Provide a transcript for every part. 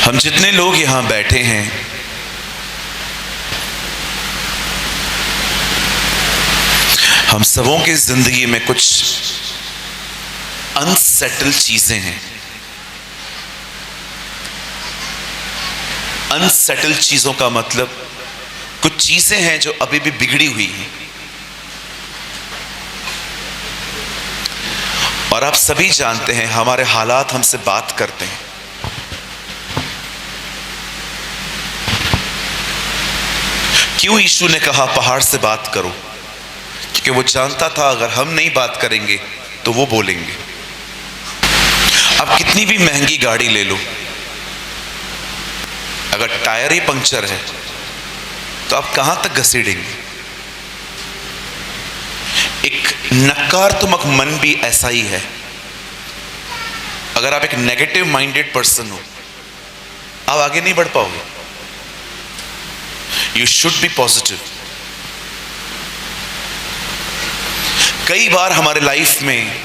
हम जितने लोग यहां बैठे हैं, हम सबों की जिंदगी में कुछ अनसेटल चीजें हैं। अनसेटल चीजों का मतलब कुछ चीजें हैं जो अभी भी बिगड़ी हुई हैं। और आप सभी जानते हैं, हमारे हालात हमसे बात करते हैं। क्यों यीशु ने कहा पहाड़ से बात करो? क्योंकि वो जानता था अगर हम नहीं बात करेंगे तो वो बोलेंगे। आप कितनी भी महंगी गाड़ी ले लो, अगर टायर ही पंक्चर है तो आप कहां तक घसीटेंगे? एक नकारात्मक मन भी ऐसा ही है। अगर आप एक नेगेटिव माइंडेड पर्सन हो, आप आगे नहीं बढ़ पाओगे। You should be positive. कई बार हमारे लाइफ में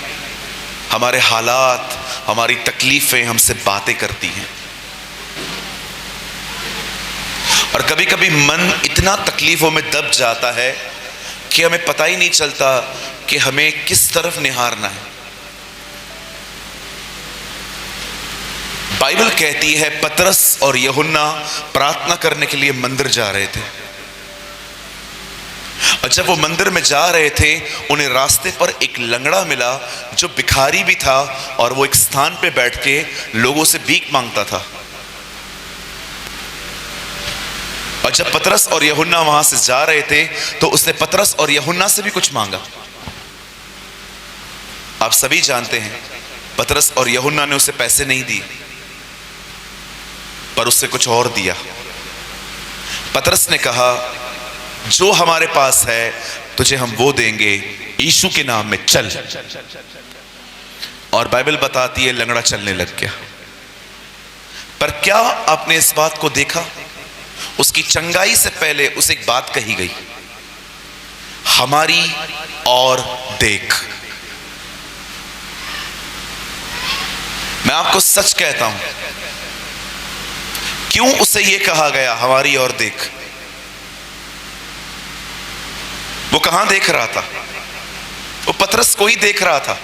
हमारे हालात, हमारी तकलीफें हमसे बातें करती हैं, और कभी कभी मन इतना तकलीफों में दब जाता है कि हमें पता ही नहीं चलता कि हमें किस तरफ निहारना है। बाइबल कहती है पतरस और यूहन्ना प्रार्थना करने के लिए मंदिर जा रहे थे, और जब वो मंदिर में जा रहे थे उन्हें रास्ते पर एक लंगड़ा मिला जो भिखारी भी था, और वो एक स्थान पे बैठ के लोगों से भीख मांगता था। और जब पतरस और यूहन्ना वहां से जा रहे थे तो उसने पतरस और यूहन्ना से भी कुछ मांगा। आप सभी जानते हैं पतरस और यूहन्ना ने उसे पैसे नहीं दिए, पर उससे कुछ और दिया। पतरस ने कहा जो हमारे पास है तुझे हम वो देंगे, यीशु के नाम में चल। और बाइबल बताती है लंगड़ा चलने लग गया। पर क्या आपने इस बात को देखा? उसकी चंगाई से पहले उसे एक बात कही गई, हमारी और देख। मैं आपको सच कहता हूं, क्यों उसे यह कहा गया हमारी और देख? वो कहां देख रहा था? वो पतरस को ही देख रहा था।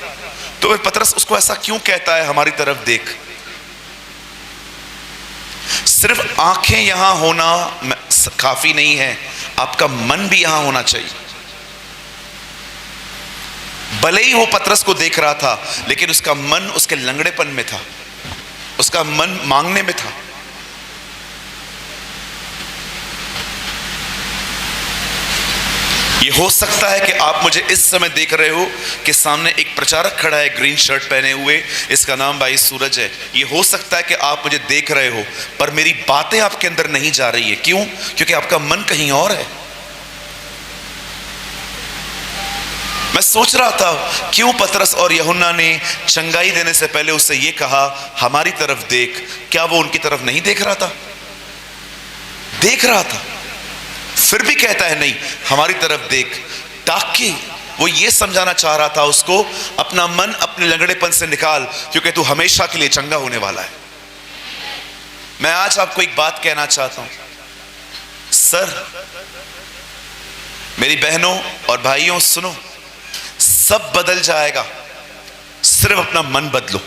तो वह पतरस उसको ऐसा क्यों कहता है हमारी तरफ देख? सिर्फ आंखें यहां होना काफी नहीं है, आपका मन भी यहां होना चाहिए। भले ही वो पतरस को देख रहा था, लेकिन उसका मन उसके लंगड़ेपन में था, उसका मन मांगने में था। ये हो सकता है कि आप मुझे इस समय देख रहे हो कि सामने एक प्रचारक खड़ा है ग्रीन शर्ट पहने हुए, इसका नाम भाई सूरज है। ये हो सकता है कि आप मुझे देख रहे हो, पर मेरी बातें आपके अंदर नहीं जा रही है। क्यों? क्योंकि आपका मन कहीं और है। मैं सोच रहा था क्यों पतरस और यूहन्ना ने चंगाई देने से पहले उससे यह कहा हमारी तरफ देख। क्या वो उनकी तरफ नहीं देख रहा था? देख रहा था, फिर भी कहता है नहीं हमारी तरफ देख, ताकि वो ये समझाना चाह रहा था उसको, अपना मन अपने लंगड़ेपन से निकाल, क्योंकि तू हमेशा के लिए चंगा होने वाला है। मैं आज आपको एक बात कहना चाहता हूं, सर, मेरी बहनों और भाइयों सुनो, सब बदल जाएगा, सिर्फ अपना मन बदलो।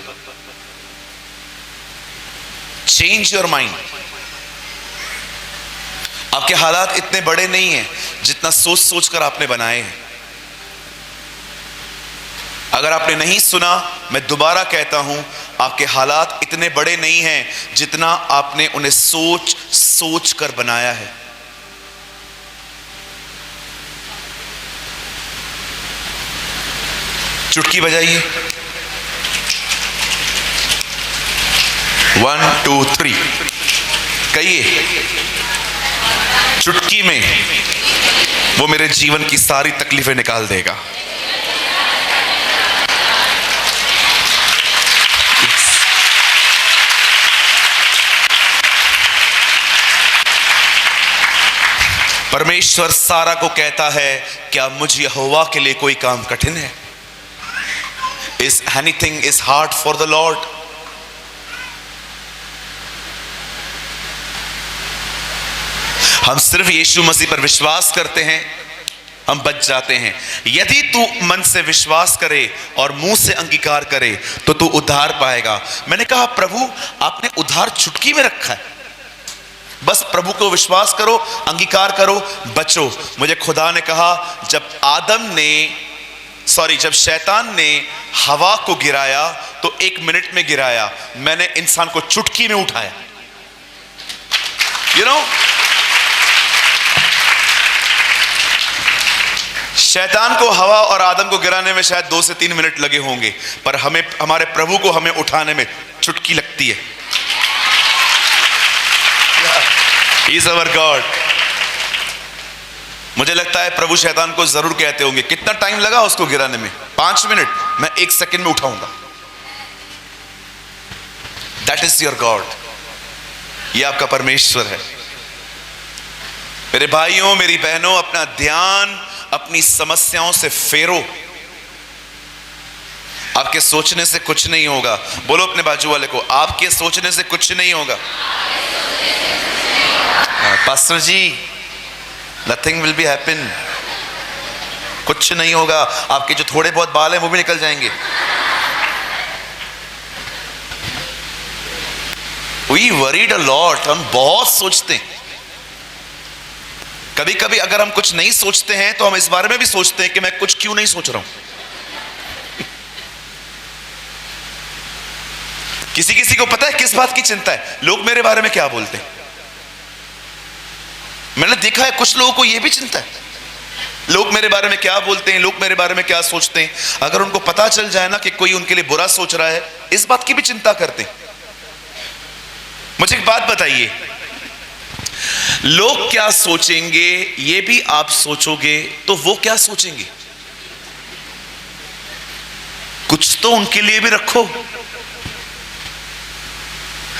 Change your mind. आपके हालात इतने बड़े नहीं हैं जितना सोच सोच कर आपने बनाए हैं। अगर आपने नहीं सुना, मैं दोबारा कहता हूं, आपके हालात इतने बड़े नहीं हैं जितना आपने उन्हें सोच सोच कर बनाया है। चुटकी बजाइए, 1 2 3 कहिए, चुटकी में वो मेरे जीवन की सारी तकलीफें निकाल देगा। परमेश्वर सारा को कहता है, क्या मुझ यहोवा के लिए कोई काम कठिन है? Is anything is hard for the Lord? हम सिर्फ यीशु मसीह पर विश्वास करते हैं, हम बच जाते हैं। यदि तू मन से विश्वास करे और मुंह से अंगीकार करे तो तू उद्धार पाएगा। मैंने कहा प्रभु आपने उद्धार चुटकी में रखा है, बस प्रभु को विश्वास करो, अंगीकार करो, बचो। मुझे खुदा ने कहा जब शैतान ने हवा को गिराया तो 1 मिनट में गिराया, मैंने इंसान को चुटकी में उठाया। शैतान को हवा और आदम को गिराने में शायद 2 से 3 मिनट लगे होंगे, पर हमारे प्रभु को हमें उठाने में चुटकी लगती है। He is our God। मुझे लगता है प्रभु शैतान को जरूर कहते होंगे, कितना टाइम लगा उसको गिराने में? 5 मिनट, मैं 1 सेकंड में उठाऊंगा। That is your God। ये आपका परमेश्वर है। मेरे भाइयों, मेरी बहनों, अपना ध्यान अपनी समस्याओं से फेरो। आपके सोचने से कुछ नहीं होगा। बोलो अपने बाजू वाले को, आपके सोचने से कुछ नहीं होगा। Pastor ji, nothing will be happen, कुछ नहीं होगा। आपके जो थोड़े बहुत बाल हैं वो भी निकल जाएंगे। We worried a lot। हम बहुत सोचते हैं। कभी कभी अगर हम कुछ नहीं सोचते हैं तो हम इस बारे में भी सोचते हैं कि मैं कुछ क्यों नहीं सोच रहा हूं। किसी किसी को पता है किस बात की चिंता है? लोग मेरे बारे में क्या बोलते हैं। मैंने देखा है कुछ लोगों को यह भी चिंता है, लोग मेरे बारे में क्या बोलते हैं, लोग मेरे बारे में क्या सोचते हैं। अगर उनको पता चल जाए ना कि कोई उनके लिए बुरा सोच रहा है, इस बात की भी चिंता करते हैं। मुझे एक बात बताइए, लोग क्या सोचेंगे ये भी आप सोचोगे तो वो क्या सोचेंगे? कुछ तो उनके लिए भी रखो।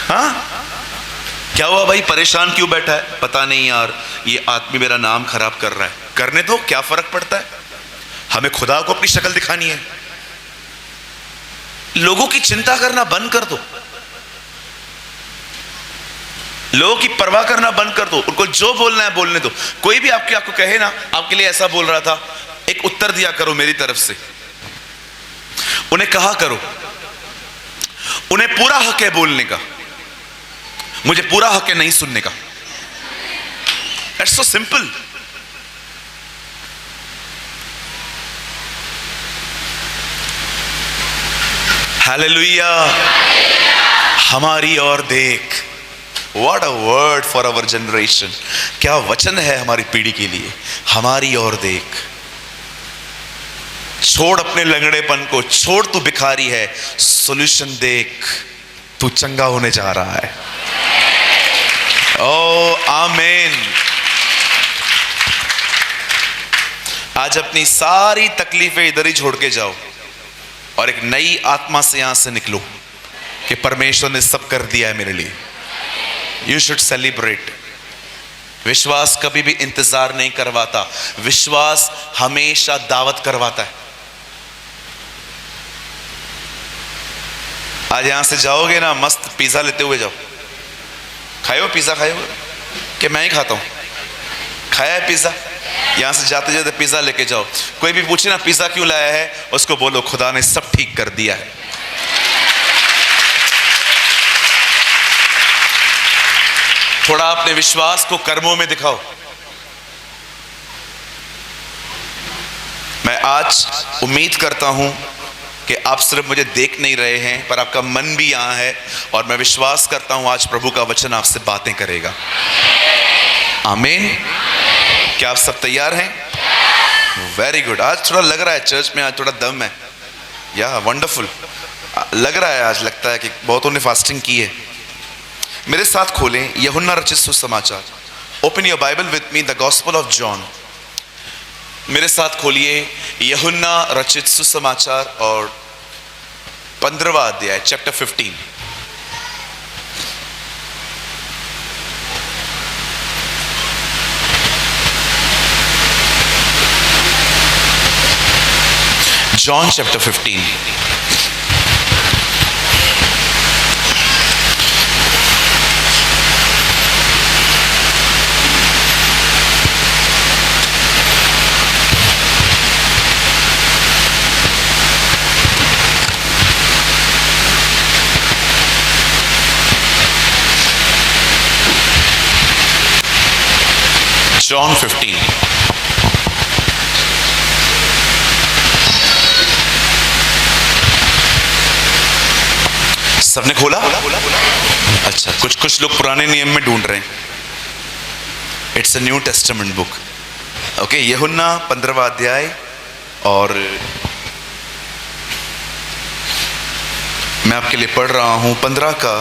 हाँ, क्या हुआ भाई, परेशान क्यों बैठा है? पता नहीं यार, ये आदमी मेरा नाम खराब कर रहा है। करने दो, क्या फर्क पड़ता है? हमें खुदा को अपनी शक्ल दिखानी है। लोगों की चिंता करना बंद कर दो, लोगों की परवाह करना बंद कर दो। उनको जो बोलना है बोलने दो। कोई भी आपको कहे ना, आपके लिए ऐसा बोल रहा था, एक उत्तर दिया करो मेरी तरफ से। उन्हें कहा करो, उन्हें पूरा हक है बोलने का, मुझे पूरा हक है नहीं सुनने का। That's so simple। हालेलुया। हमारी ओर देख। What a word for our generation। क्या वचन है हमारी पीढ़ी के लिए। हमारी ओर देख। छोड़ अपने लंगड़ेपन को, छोड़ तू भिखारी है, सॉल्यूशन देख, तू चंगा होने जा रहा है। ओ आमीन। आज अपनी सारी तकलीफें इधर ही छोड़ के जाओ और एक नई आत्मा से यहां से निकलो कि परमेश्वर ने सब कर दिया है मेरे लिए। You should celebrate. विश्वास कभी भी इंतजार नहीं करवाता, विश्वास हमेशा दावत करवाता है। आज यहां से जाओगे ना, मस्त पिज्जा लेते हुए जाओ। खाए हो पिज्जा? खाए हो कि मैं ही खाता हूं? खाया है पिज्जा? यहां से जाते जाते पिज्जा लेके जाओ। कोई भी पूछे ना पिज्जा क्यों लाया है, उसको बोलो खुदा ने सब ठीक कर दिया है। थोड़ा अपने विश्वास को कर्मों में दिखाओ। मैं आज उम्मीद करता हूं कि आप सिर्फ मुझे देख नहीं रहे हैं, पर आपका मन भी यहां है, और मैं विश्वास करता हूं आज प्रभु का वचन आपसे बातें करेगा। आमीन। क्या आप सब तैयार हैं? Very good. आज थोड़ा लग रहा है चर्च में, आज थोड़ा दम है। या वंडरफुल लग रहा है। आज लगता है कि बहुतों ने फास्टिंग की है। मेरे साथ खोलें यूहन्ना रचित सुसमाचार। Open your Bible with me, the gospel of John. मेरे साथ खोलिए यूहन्ना रचित सुसमाचार और 15वां अध्याय, चैप्टर 15। John chapter 15। जॉन 15। सबने खोला? अच्छा, कुछ लोग पुराने नियम में ढूंढ रहे हैं। It's a new testament book. Okay, यूहन्ना 15वां अध्याय, और मैं आपके लिए पढ़ रहा हूं 15 का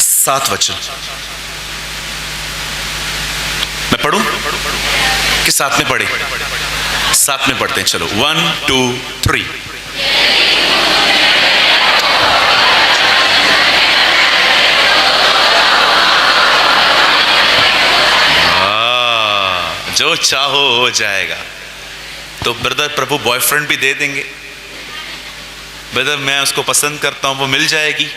7 वचन। मैं पढ़ूं कि साथ में पढ़े? साथ में पढ़ते हैं, चलो 1 2 3। जो चाहो हो जाएगा। तो ब्रदर, प्रभु बॉयफ्रेंड भी दे देंगे। ब्रदर, मैं उसको पसंद करता हूं, वो मिल जाएगी।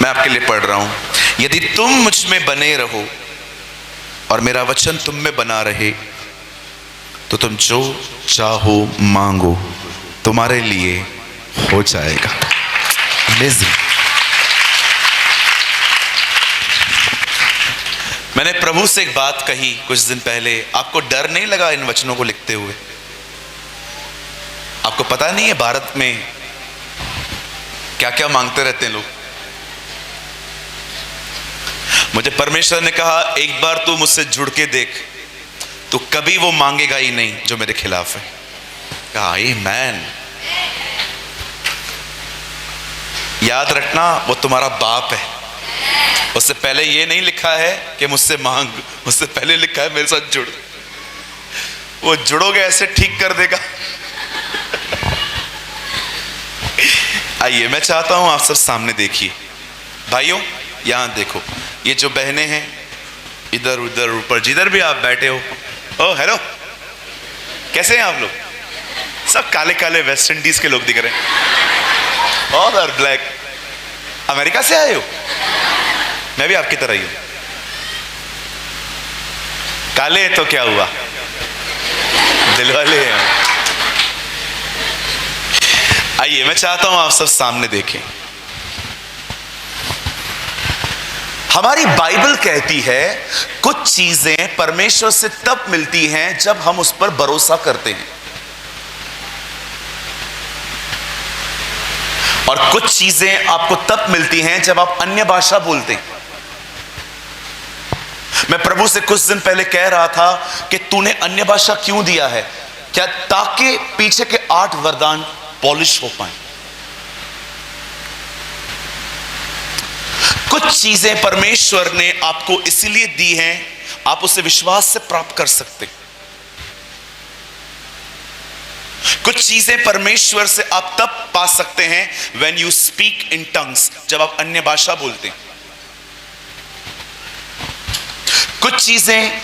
मैं आपके लिए पढ़ रहा हूं। यदि तुम मुझ में बने रहो और मेरा वचन तुम में बना रहे, तो तुम जो चाहो मांगो, तुम्हारे लिए हो जाएगा। अमेजिंग। मैंने प्रभु से एक बात कही कुछ दिन पहले। आपको डर नहीं लगा इन वचनों को लिखते हुए? आपको पता नहीं है भारत में क्या क्या मांगते रहते हैं लोग? मुझे परमेश्वर ने कहा, एक बार तू मुझसे जुड़ के देख, तो कभी वो मांगेगा ही नहीं जो मेरे खिलाफ है। कहा आमीन। याद रखना, वो तुम्हारा बाप है। उससे पहले ये नहीं लिखा है कि मुझसे मांग, उससे पहले लिखा है मेरे साथ जुड़। वो जुड़ोगे ऐसे ठीक कर देगा। आइए, मैं चाहता हूं आप सब सामने देखिए। भाइयों, यहां देखो, ये जो बहनें हैं, इधर उधर ऊपर जिधर भी आप बैठे हो। ओ हेलो, कैसे हैं आप लोग? सब काले काले वेस्ट इंडीज के लोग दिख रहे हैं। और ब्लैक। अमेरिका से आए हो? मैं भी आपकी तरह ही हूं। काले तो क्या हुआ, दिल वाले हैं। आइए, मैं चाहता हूं आप सब सामने देखें। हमारी बाइबल कहती है कुछ चीजें परमेश्वर से तब मिलती हैं जब हम उस पर भरोसा करते हैं, और कुछ चीजें आपको तब मिलती हैं जब आप अन्य भाषा बोलते हैं। मैं प्रभु से कुछ दिन पहले कह रहा था कि तूने अन्य भाषा क्यों दिया है? क्या ताकि पीछे के 8 वरदान पॉलिश हो पाए। कुछ चीजें परमेश्वर ने आपको इसलिए दी हैं, आप उसे विश्वास से प्राप्त कर सकते। कुछ चीजें परमेश्वर से आप तब पा सकते हैं when you speak in tongues, जब आप अन्य भाषा बोलते हैं। कुछ चीजें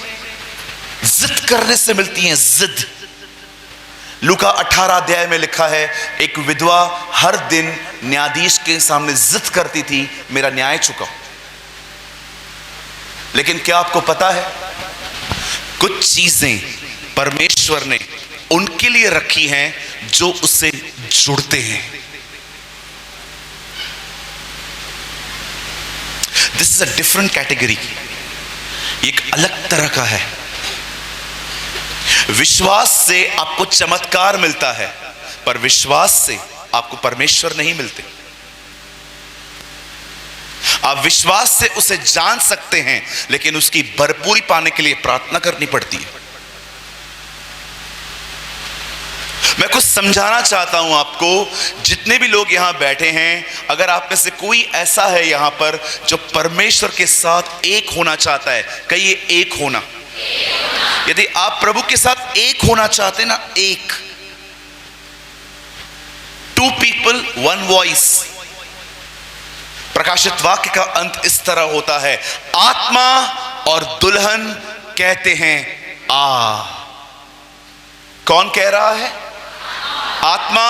जिद करने से मिलती हैं, जिद। लूका 18 अध्याय में लिखा है, एक विधवा हर दिन न्यायाधीश के सामने जिद करती थी, मेरा न्याय चुकाओ। लेकिन क्या आपको पता है, कुछ चीजें परमेश्वर ने उनके लिए रखी हैं जो उससे जुड़ते हैं। This is a different category, एक अलग तरह का है। विश्वास से आपको चमत्कार मिलता है, पर विश्वास से आपको परमेश्वर नहीं मिलते। आप विश्वास से उसे जान सकते हैं, लेकिन उसकी भरपूरी पाने के लिए प्रार्थना करनी पड़ती है। मैं कुछ समझाना चाहता हूं आपको। जितने भी लोग यहां बैठे हैं, अगर आप में से कोई ऐसा है यहां पर जो परमेश्वर के साथ एक होना चाहता है, कहिए एक होना। यदि आप प्रभु के साथ एक होना चाहते हैं ना, एक, 2 people 1 voice। प्रकाशित वाक्य का अंत इस तरह होता है, आत्मा और दुल्हन कहते हैं आ। कौन कह रहा है? आत्मा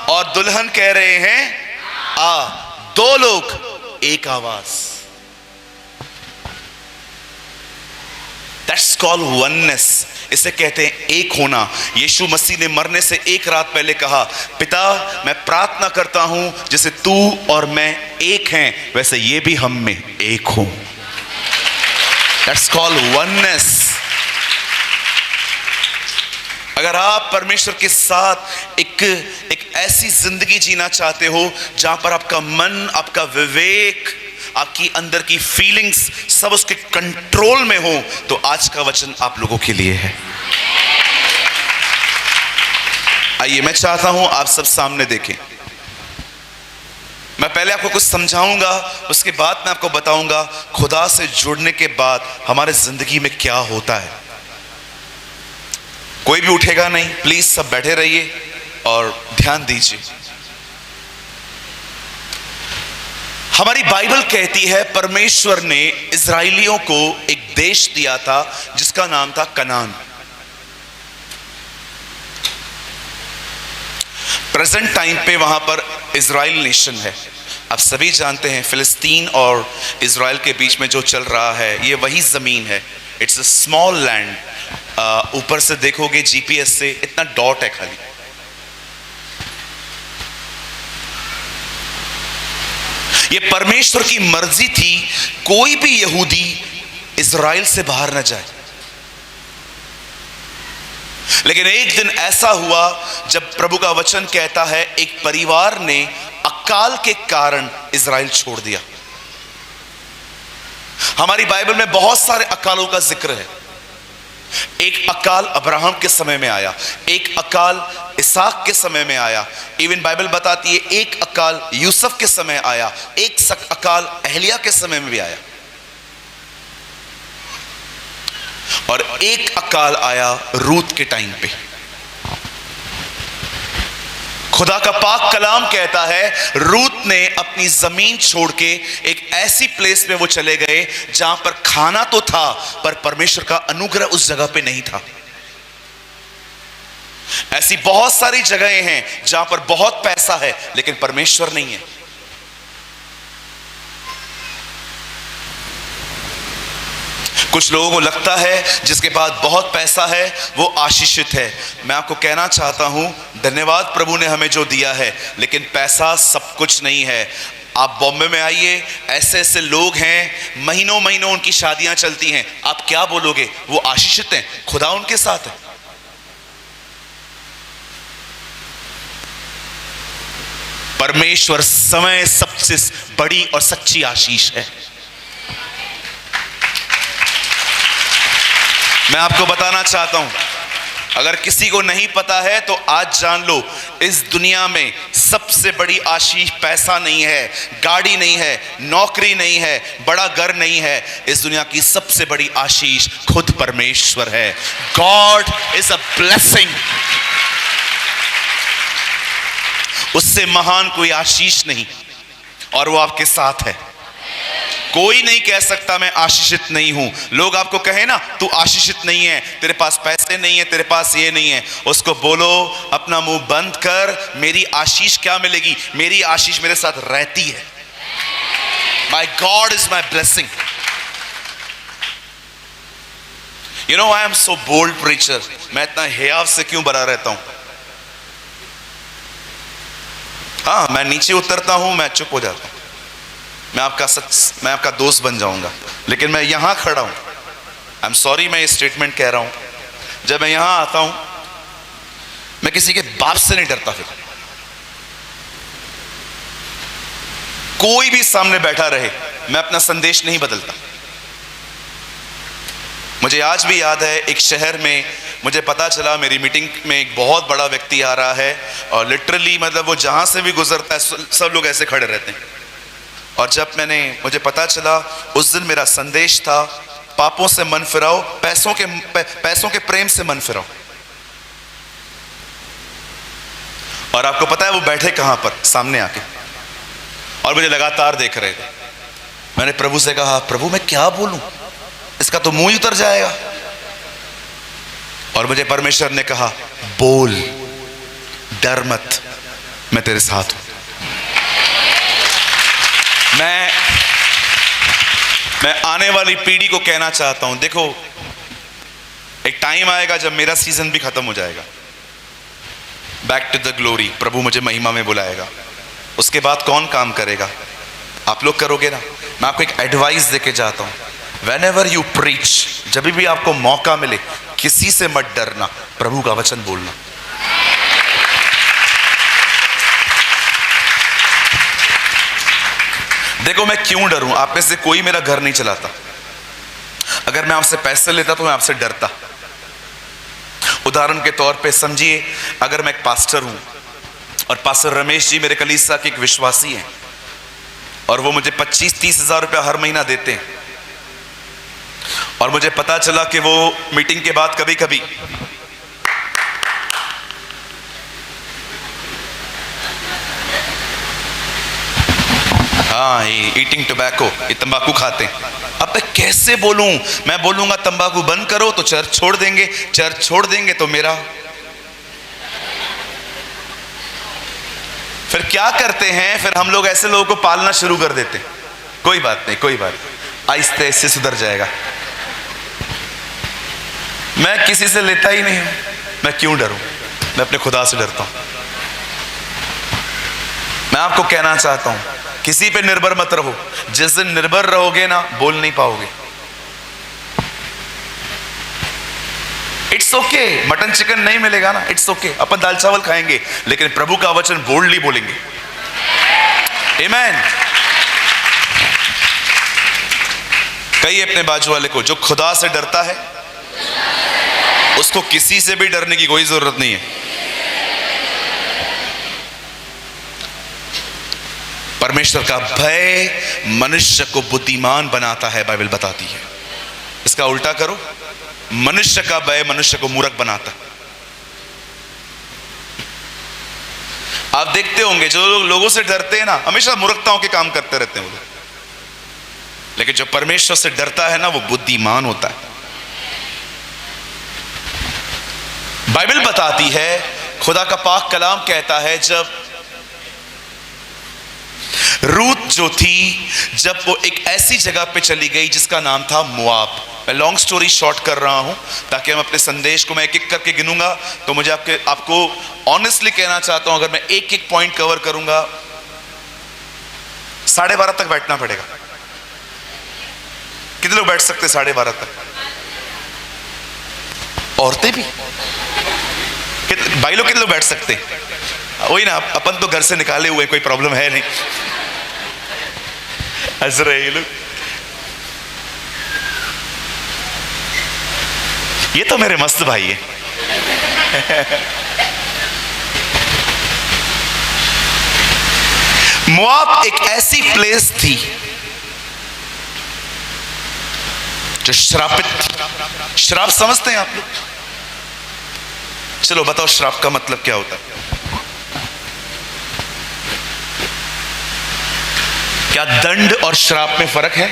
और दुल्हन कह रहे हैं आ। 2 लोग, एक आवाज। That's called oneness. इसे कहते हैं एक होना। यीशु मसीह ने मरने से एक रात पहले कहा, पिता मैं प्रार्थना करता हूं जैसे तू और मैं एक हैं वैसे ये भी हम में एक हो। That's called oneness. अगर आप परमेश्वर के साथ एक ऐसी जिंदगी जीना चाहते हो जहां पर आपका मन, आपका विवेक, आपकी अंदर की फीलिंग्स सब उसके कंट्रोल में हो, तो आज का वचन आप लोगों के लिए है। आइए मैं चाहता हूं आप सब सामने देखें। मैं पहले आपको कुछ समझाऊंगा, उसके बाद मैं आपको बताऊंगा खुदा से जुड़ने के बाद हमारे जिंदगी में क्या होता है। कोई भी उठेगा नहीं, प्लीज सब बैठे रहिए और ध्यान दीजिए। हमारी बाइबल कहती है परमेश्वर ने इजराइलियों को एक देश दिया था जिसका नाम था कनान। प्रेजेंट टाइम पे वहां पर इजराइल नेशन है। आप सभी जानते हैं फिलिस्तीन और इजराइल के बीच में जो चल रहा है ये वही जमीन है। It's a small land. ऊपर से देखोगे जीपीएस से इतना डॉट है खाली। ये परमेश्वर की मर्जी थी कोई भी यहूदी इजराइल से बाहर न जाए। लेकिन एक दिन ऐसा हुआ जब प्रभु का वचन कहता है एक परिवार ने अकाल के कारण इजराइल छोड़ दिया। हमारी बाइबल में बहुत सारे अकालों का जिक्र है। एक अकाल अब्राहम के समय में आया, एक अकाल इसहाक के समय में आया, इवन बाइबल बताती है एक अकाल यूसुफ के समय आया, एक अकाल एहलिया के समय में भी आया, और एक अकाल आया रूत के टाइम पे। खुदा का पाक कलाम कहता है रूत ने अपनी जमीन छोड़ के एक ऐसी प्लेस में वो चले गए जहां पर खाना तो था पर परमेश्वर का अनुग्रह उस जगह पे नहीं था। ऐसी बहुत सारी जगहें हैं जहां पर बहुत पैसा है लेकिन परमेश्वर नहीं है। कुछ लोगों को लगता है जिसके पास बहुत पैसा है वो आशीषित है। मैं आपको कहना चाहता हूं धन्यवाद प्रभु ने हमें जो दिया है, लेकिन पैसा सब कुछ नहीं है। आप बॉम्बे में आइए, ऐसे ऐसे लोग हैं महीनों महीनों उनकी शादियां चलती हैं। आप क्या बोलोगे? वो आशीषित हैं, खुदा उनके साथ है। परमेश्वर समय सबसे बड़ी और सच्ची आशीष है। मैं आपको बताना चाहता हूं, अगर किसी को नहीं पता है तो आज जान लो, इस दुनिया में सबसे बड़ी आशीष पैसा नहीं है, गाड़ी नहीं है, नौकरी नहीं है, बड़ा घर नहीं है। इस दुनिया की सबसे बड़ी आशीष खुद परमेश्वर है। God is a blessing. उससे महान कोई आशीष नहीं, और वो आपके साथ है। कोई नहीं कह सकता मैं आशीषित नहीं हूं। लोग आपको कहे ना तू आशीषित नहीं है, तेरे पास पैसे नहीं है, तेरे पास ये नहीं है, उसको बोलो अपना मुंह बंद कर, मेरी आशीष क्या मिलेगी? मेरी आशीष मेरे साथ रहती है। My God is my blessing. You know I am so bold preacher. मैं इतना हियाव से क्यों भरा रहता हूं? हाँ, मैं नीचे उतरता हूं, मैं चुप हो जाता हूं, मैं आपका दोस्त बन जाऊंगा, लेकिन मैं यहां खड़ा हूं। आई एम सॉरी मैं ये स्टेटमेंट कह रहा हूं। जब मैं यहां आता हूं मैं किसी के बाप से नहीं डरता। फिर कोई भी सामने बैठा रहे, मैं अपना संदेश नहीं बदलता। मुझे आज भी याद है एक शहर में मुझे पता चला मेरी मीटिंग में एक बहुत बड़ा व्यक्ति आ रहा है, और लिटरली मतलब वो जहां से भी गुजरता है सब लोग ऐसे खड़े रहते हैं। और जब मुझे पता चला, उस दिन मेरा संदेश था पापों से मन फिराओ, पैसों के प्रेम से मन फिराओ। और आपको पता है वो बैठे कहां पर? सामने आके, और मुझे लगातार देख रहे थे। मैंने प्रभु से कहा, प्रभु मैं क्या बोलूं, इसका तो मुंह ही उतर जाएगा। और मुझे परमेश्वर ने कहा, बोल, डर मत, मैं तेरे साथ हूं। मैं आने वाली पीढ़ी को कहना चाहता हूं, देखो एक टाइम आएगा जब मेरा सीजन भी खत्म हो जाएगा, बैक टू द ग्लोरी, प्रभु मुझे महिमा में बुलाएगा। उसके बाद कौन काम करेगा? आप लोग करोगे ना। मैं आपको एक एडवाइस देके जाता हूं, वेन एवर यू प्रीच, जब भी आपको मौका मिले, किसी से मत डरना, प्रभु का वचन बोलना। देखो मैं क्यों डरूं? आप में से कोई मेरा घर नहीं चलाता। अगर मैं आपसे पैसे लेता तो मैं आपसे डरता। उदाहरण के तौर पे समझिए, अगर मैं एक पास्टर हूं और पास्टर रमेश जी मेरे कलीसिया के एक विश्वासी हैं और वो मुझे 25-30 हजार रुपया हर महीना देते हैं, और मुझे पता चला कि वो मीटिंग के बाद कभी कभी हाँ, ईटिंग टोबैको, ये तंबाकू खाते हैं। अब मैं कैसे बोलूं? मैं बोलूंगा तंबाकू बंद करो तो चर्च छोड़ देंगे, चर्च छोड़ देंगे तो मेरा। फिर क्या करते हैं? फिर हम लोग ऐसे लोगों को पालना शुरू कर देते हैं। कोई बात नहीं, कोई बात, आहिस्ते आहिस्ते सुधर जाएगा। मैं किसी से लेता ही नहीं हूं। मैं क्यों डरूं? मैं अपने खुदा से डरता हूं। मैं आपको कहना चाहता हूं, किसी पे निर्भर मत रहो। जिस दिन निर्भर रहोगे ना, बोल नहीं पाओगे। इट्स ओके, मटन चिकन नहीं मिलेगा ना, इट्स ओके, अपन दाल चावल खाएंगे, लेकिन प्रभु का वचन बोल्डली बोलेंगे। आमीन। कहिए अपने बाजू वाले को, जो खुदा से डरता है उसको किसी से भी डरने की कोई जरूरत नहीं है। परमेश्वर का भय मनुष्य को बुद्धिमान बनाता है, बाइबल बताती है। इसका उल्टा करो, मनुष्य का भय मनुष्य को मूर्ख बनाता। आप देखते होंगे जो लोग लोगों से डरते हैं ना, हमेशा मूर्खताओं के काम करते रहते हैं वो लोग, लेकिन जो परमेश्वर से डरता है ना, वो बुद्धिमान होता है। बाइबल बताती है, खुदा का पाक कलाम कहता है, जब रूत जो थी, जब वो एक ऐसी जगह पे चली गई जिसका नाम था मोआब। मैं लॉन्ग स्टोरी शॉर्ट कर रहा हूं ताकि हम अपने संदेश को मैं एक एक करके गिनूंगा, तो मुझे आपको ऑनेस्टली कहना चाहता हूं, अगर मैं एक एक पॉइंट कवर करूंगा 12:30 तक बैठना पड़ेगा। कितने लोग बैठ सकते 12:30 तक? औरतें भी? भाई लोग कितने लोग बैठ सकते? वही ना, अपन तो घर से निकाले हुए, कोई प्रॉब्लम है नहीं। हंस रहे लोग। ये तो मेरे मस्त भाई है। मोआब एक ऐसी प्लेस थी जो श्रापित थी। श्राप समझते हैं आप लोग? चलो बताओ, श्राप का मतलब क्या होता है? क्या दंड और श्राप में फर्क है?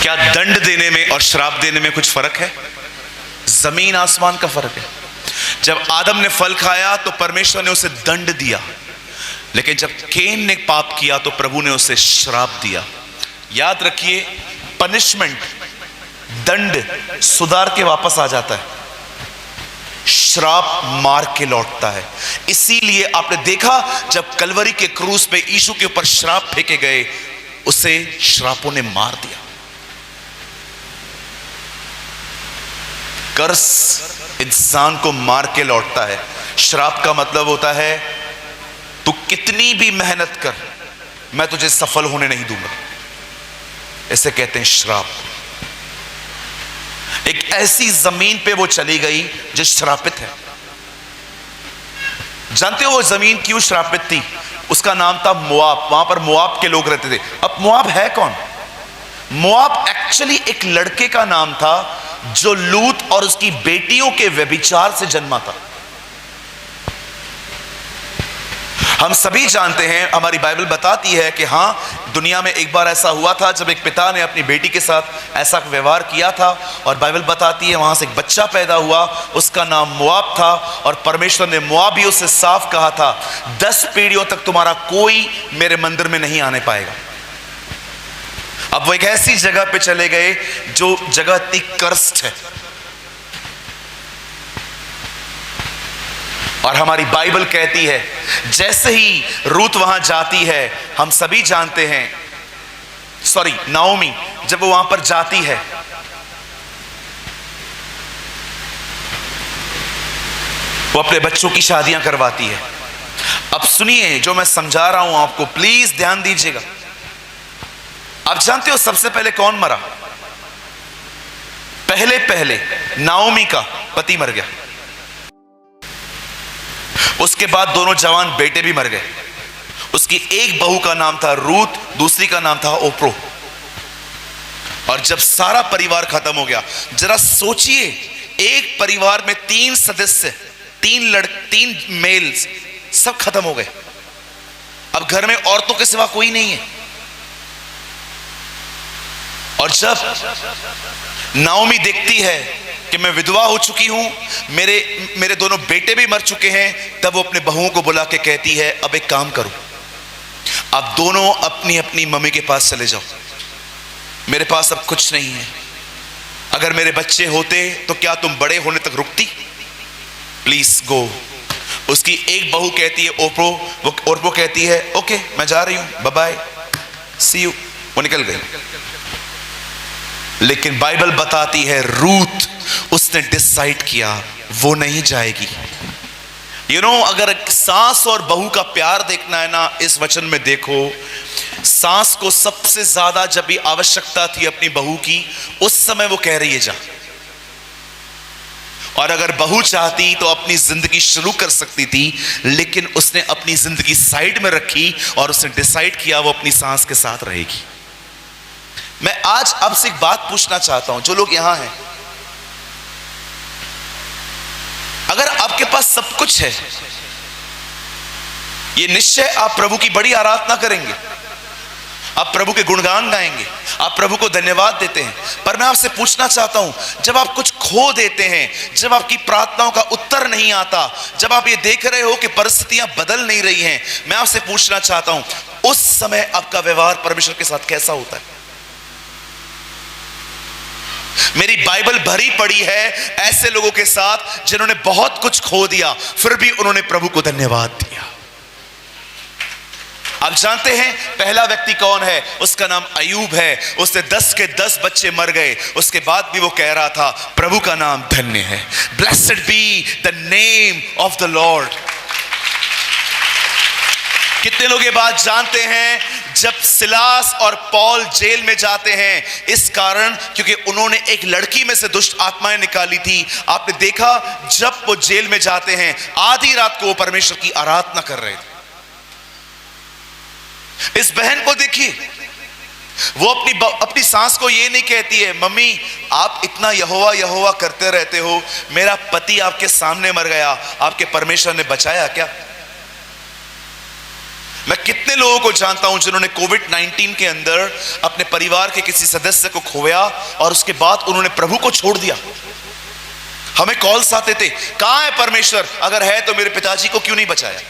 क्या दंड देने में और श्राप देने में कुछ फर्क है? जमीन आसमान का फर्क है। जब आदम ने फल खाया तो परमेश्वर ने उसे दंड दिया, लेकिन जब केन ने पाप किया तो प्रभु ने उसे श्राप दिया। याद रखिए, पनिशमेंट, दंड सुधार के वापस आ जाता है, श्राप मार के लौटता है। इसीलिए आपने देखा, जब कलवरी के क्रूस पे यीशु के ऊपर श्राप फेंके गए, उसे श्रापों ने मार दिया। कर्स इंसान को मार के लौटता है। श्राप का मतलब होता है, तू कितनी भी मेहनत कर, मैं तुझे सफल होने नहीं दूंगा। इसे कहते हैं श्राप। एक ऐसी जमीन पे वो चली गई जो श्रापित है। जानते हो वो जमीन क्यों श्रापित थी? उसका नाम था मोआब। वहां पर मोआब के लोग रहते थे। अब मोआब है कौन? मोआब एक्चुअली एक लड़के का नाम था जो लूत और उसकी बेटियों के व्यभिचार से जन्मा था। हम सभी जानते हैं, हमारी बाइबल बताती है कि हां, दुनिया में एक बार ऐसा हुआ था जब एक पिता ने अपनी बेटी के साथ ऐसा व्यवहार किया था, और बाइबल बताती है वहां से एक बच्चा पैदा हुआ, उसका नाम मोआब था, और परमेश्वर ने मोआबियों से साफ कहा था, 10 पीढ़ियों तक तुम्हारा कोई मेरे मंदिर में नहीं आने पाएगा। अब वो एक ऐसी जगह पे चले गए जो जगह इतनी कर्स्ट है, और हमारी बाइबल कहती है जैसे ही रूत वहां जाती है, हम सभी जानते हैं, सॉरी नाओमी जब वो वहां पर जाती है, वो अपने बच्चों की शादियां करवाती है। अब सुनिए जो मैं समझा रहा हूं आपको, प्लीज ध्यान दीजिएगा। आप जानते हो सबसे पहले कौन मरा? पहले नाओमी का पति मर गया। उसके बाद दोनों जवान बेटे भी मर गए। उसकी एक बहू का नाम था रूत, दूसरी का नाम था ओप्रो। और जब सारा परिवार खत्म हो गया, जरा सोचिए, एक परिवार में 3 सदस्य, 3 मेल्स, सब खत्म हो गए। अब घर में औरतों के सिवा कोई नहीं है। और जब नाओमी देखती है कि मैं विधवा हो चुकी हूं, मेरे दोनों बेटे भी मर चुके हैं, तब वो अपने बहुओं को बुला के कहती है, अब एक काम करो, आप दोनों अपनी अपनी मम्मी के पास चले जाओ, मेरे पास अब कुछ नहीं है। अगर मेरे बच्चे होते तो क्या तुम बड़े होने तक रुकती? Please go. उसकी एक बहू कहती है ओप्रो कहती है ओके मैं जा रही हूं, बाय बाय, सी यू। वो निकल गई। लेकिन बाइबल बताती है रूत, उसने डिसाइड किया वो नहीं जाएगी। अगर सास और बहू का प्यार देखना है ना, इस वचन में देखो, सास को सबसे ज्यादा जब भी आवश्यकता थी अपनी बहू की, उस समय वो कह रही है जा। और अगर बहू चाहती तो अपनी जिंदगी शुरू कर सकती थी, लेकिन उसने अपनी जिंदगी साइड में रखी और उसने डिसाइड किया वो अपनी सास के साथ रहेगी। मैं आज आपसे एक बात पूछना चाहता हूं, जो लोग यहां हैं, अगर आपके पास सब कुछ है, ये निश्चय आप प्रभु की बड़ी आराधना करेंगे, आप प्रभु के गुणगान गाएंगे, आप प्रभु को धन्यवाद देते हैं। पर मैं आपसे पूछना चाहता हूं, जब आप कुछ खो देते हैं, जब आपकी प्रार्थनाओं का उत्तर नहीं आता, जब आप ये देख रहे हो कि परिस्थितियां बदल नहीं रही हैं, मैं आपसे पूछना चाहता हूं, उस समय आपका व्यवहार परमेश्वर के साथ कैसा होता है? मेरी बाइबल भरी पड़ी है ऐसे लोगों के साथ जिन्होंने बहुत कुछ खो दिया, फिर भी उन्होंने प्रभु को धन्यवाद दिया। आप जानते हैं पहला व्यक्ति कौन है? उसका नाम अय्यूब है। उसने 10 के 10 बच्चे मर गए, उसके बाद भी वो कह रहा था प्रभु का नाम धन्य है। Blessed be the name of the Lord. कितने लोग ये बात जानते हैं? जब सिलास और पौल जेल में जाते हैं, इस कारण क्योंकि उन्होंने एक लड़की में से दुष्ट आत्माएं निकाली थी। आपने देखा जब वो जेल में जाते हैं, आधी रात को वो परमेश्वर की आराधना कर रहे थे। इस बहन को देखिए, वो अपनी सास को ये नहीं कहती है मम्मी आप इतना यहोवा यहोवा करते रहते हो, मेरा पति आपके सामने मर गया, आपके परमेश्वर ने बचाया क्या? मैं कितने लोगों को जानता हूं जिन्होंने कोविड-19 के अंदर अपने परिवार के किसी सदस्य को खोया और उसके बाद उन्होंने प्रभु को छोड़ दिया। हमें कॉल्स आते थे, कहां है परमेश्वर? अगर है तो मेरे पिताजी को क्यों नहीं बचाया?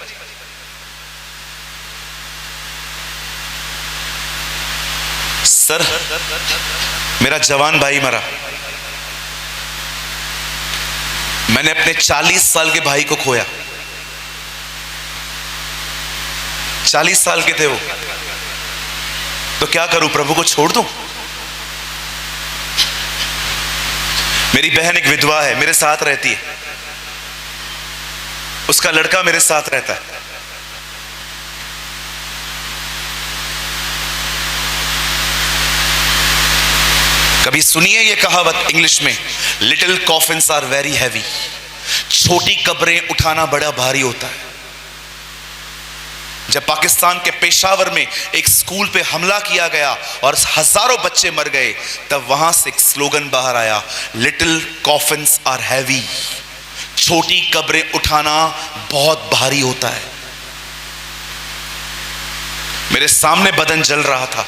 सर मेरा जवान भाई मरा, मैंने अपने 40 साल के भाई को खोया। 40 साल के थे वो, तो क्या करूं? प्रभु को छोड़ दूं? मेरी बहन एक विधवा है, मेरे साथ रहती है, उसका लड़का मेरे साथ रहता है। कभी सुनिए ये कहावत इंग्लिश में, little coffins are very heavy. छोटी कब्रें उठाना बड़ा भारी होता है। जब पाकिस्तान के पेशावर में एक स्कूल पे हमला किया गया और हजारों बच्चे मर गए, तब वहां से एक स्लोगन बाहर आया, लिटिल कॉफिन्स आर हैवी। छोटी कब्रें उठाना बहुत भारी होता है। मेरे सामने बदन जल रहा था,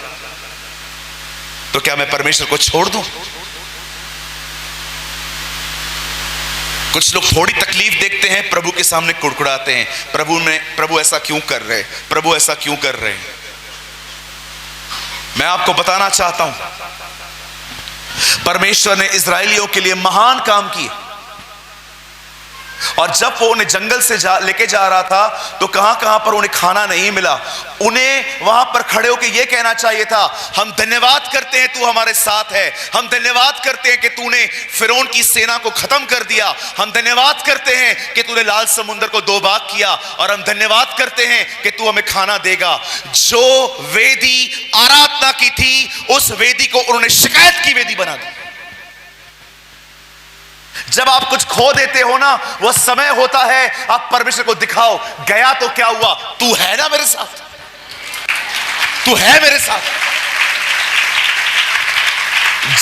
तो क्या मैं परमेश्वर को छोड़ दूं? कुछ लोग थोड़ी तकलीफ देखते हैं, प्रभु के सामने कुड़कुड़ाते हैं, प्रभु ऐसा क्यों कर रहे, प्रभु ऐसा क्यों कर रहे हैं। मैं आपको बताना चाहता हूं, परमेश्वर ने इस्राएलियों के लिए महान काम किए। और जब वो उन्हें जंगल से लेके जा रहा था तो कहां कहां पर उन्हें खाना नहीं मिला। उन्हें वहां पर खड़े होकर यह कहना चाहिए था, हम धन्यवाद करते हैं तू हमारे साथ है, हम धन्यवाद करते हैं कि तूने फिरौन की सेना को खत्म कर दिया, हम धन्यवाद करते हैं कि तूने लाल समुद्र को दो भाग किया, और हम धन्यवाद करते हैं कि तू हमें खाना देगा। जो वेदी आराधना की थी, उस वेदी को उन्होंने शिकायत की वेदी बना दी। जब आप कुछ खो देते हो ना, वह समय होता है आप परमेश्वर को दिखाओ, गया तो क्या हुआ, तू है ना मेरे साथ, तू है मेरे साथ।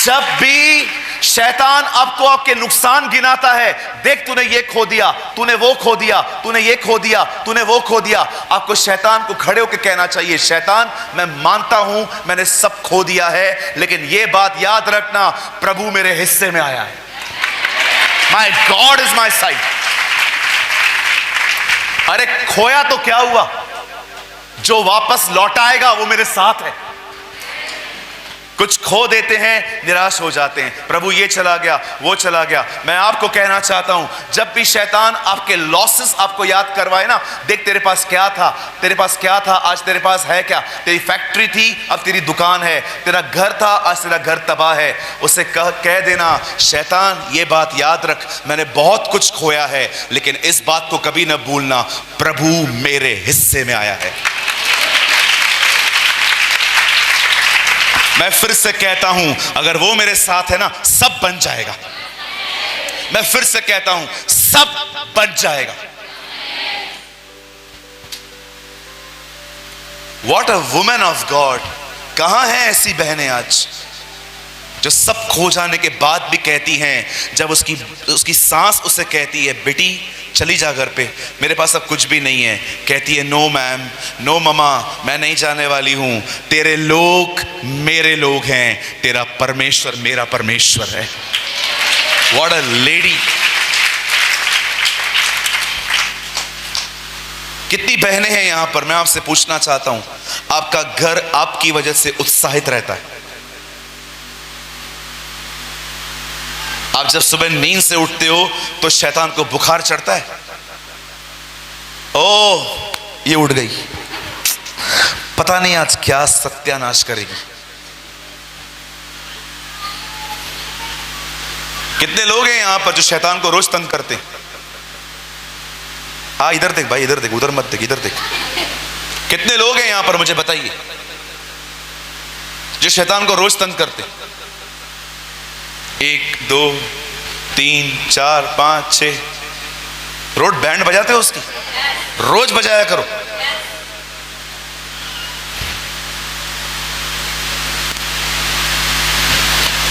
जब भी शैतान आपको आपके नुकसान गिनाता है, देख तूने ये खो दिया, तूने वो खो दिया, तूने ये खो दिया, तूने वो खो दिया, आपको शैतान को खड़े होकर कहना चाहिए, शैतान मैं मानता हूं मैंने सब खो दिया है, लेकिन ये बात याद रखना, प्रभु मेरे हिस्से में आया है। My God is my side। अरे खोया तो क्या हुआ, जो वापस लौट आएगा वो मेरे साथ है। कुछ खो देते हैं, निराश हो जाते हैं, प्रभु ये चला गया, वो चला गया। मैं आपको कहना चाहता हूं, जब भी शैतान आपके लॉसेस आपको याद करवाए ना, देख तेरे पास क्या था, तेरे पास क्या था, आज तेरे पास है क्या। तेरी फैक्ट्री थी, अब तेरी दुकान है, तेरा घर था, आज तेरा घर तबाह है। उसे कह देना, शैतान ये बात याद रख, मैंने बहुत कुछ खोया है, लेकिन इस बात को कभी न भूलना, प्रभु मेरे हिस्से में आया है। मैं फिर से कहता हूं, अगर वो मेरे साथ है ना, सब बन जाएगा। मैं फिर से कहता हूं, सब बन जाएगा। What a woman of God। कहां हैं ऐसी बहनें आज जो सब खो जाने के बाद भी कहती हैं, जब उसकी सांस उसे कहती है, बेटी चली जा घर पे, मेरे पास अब कुछ भी नहीं है, कहती है, नो मैम, नो ममा, मैं नहीं जाने वाली हूं, तेरे लोग मेरे लोग हैं, तेरा परमेश्वर मेरा परमेश्वर है। What a lady. कितनी बहनें हैं यहां पर, मैं आपसे पूछना चाहता हूं, आपका घर आपकी वजह से उत्साहित रहता है। आप जब सुबह नींद से उठते हो तो शैतान को बुखार चढ़ता है, ओह ये उठ गई, पता नहीं आज क्या सत्यानाश करेगी। कितने लोग हैं यहां पर जो शैतान को रोज तंग करते हैं। हाँ इधर देख भाई, इधर देख, उधर मत देख, इधर देख। कितने लोग हैं यहां पर, मुझे बताइए, जो शैतान को रोज तंग करते हैं। 1 2 3 4 5 6 रोज बैंड बजाते हो उसकी, रोज बजाया करो।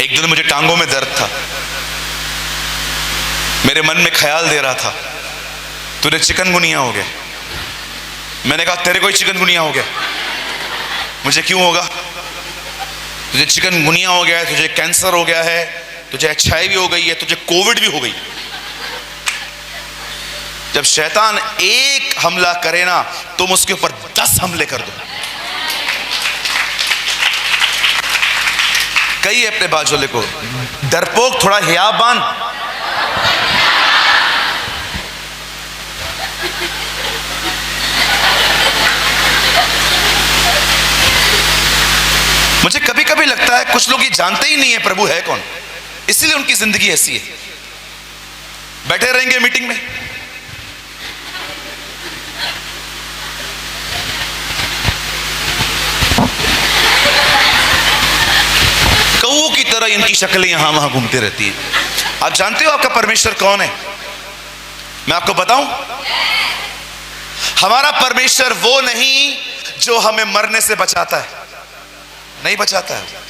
एक दिन मुझे टांगों में दर्द था, मेरे मन में ख्याल दे रहा था, तुझे चिकनगुनिया हो गया। मैंने कहा, तेरे को ही चिकनगुनिया हो गया? मुझे क्यों होगा? तुझे चिकनगुनिया हो गया है, तुझे कैंसर हो गया है, तुझे HIV हो गई है, तुझे कोविड भी हो गई। जब शैतान एक हमला करे ना, तुम उसके ऊपर 10 हमले कर दो। कही अपने बाजूले को, डरपोक थोड़ा हियाबान। मुझे कभी कभी लगता है कुछ लोग ये जानते ही नहीं है प्रभु है कौन, इसीलिए उनकी जिंदगी ऐसी है। बैठे रहेंगे मीटिंग में, कौओं की तरह इनकी शक्लें यहां वहां घूमती रहती हैं। आप जानते हो आपका परमेश्वर कौन है? मैं आपको बताऊं, हमारा परमेश्वर वो नहीं जो हमें मरने से बचाता है, नहीं बचाता है।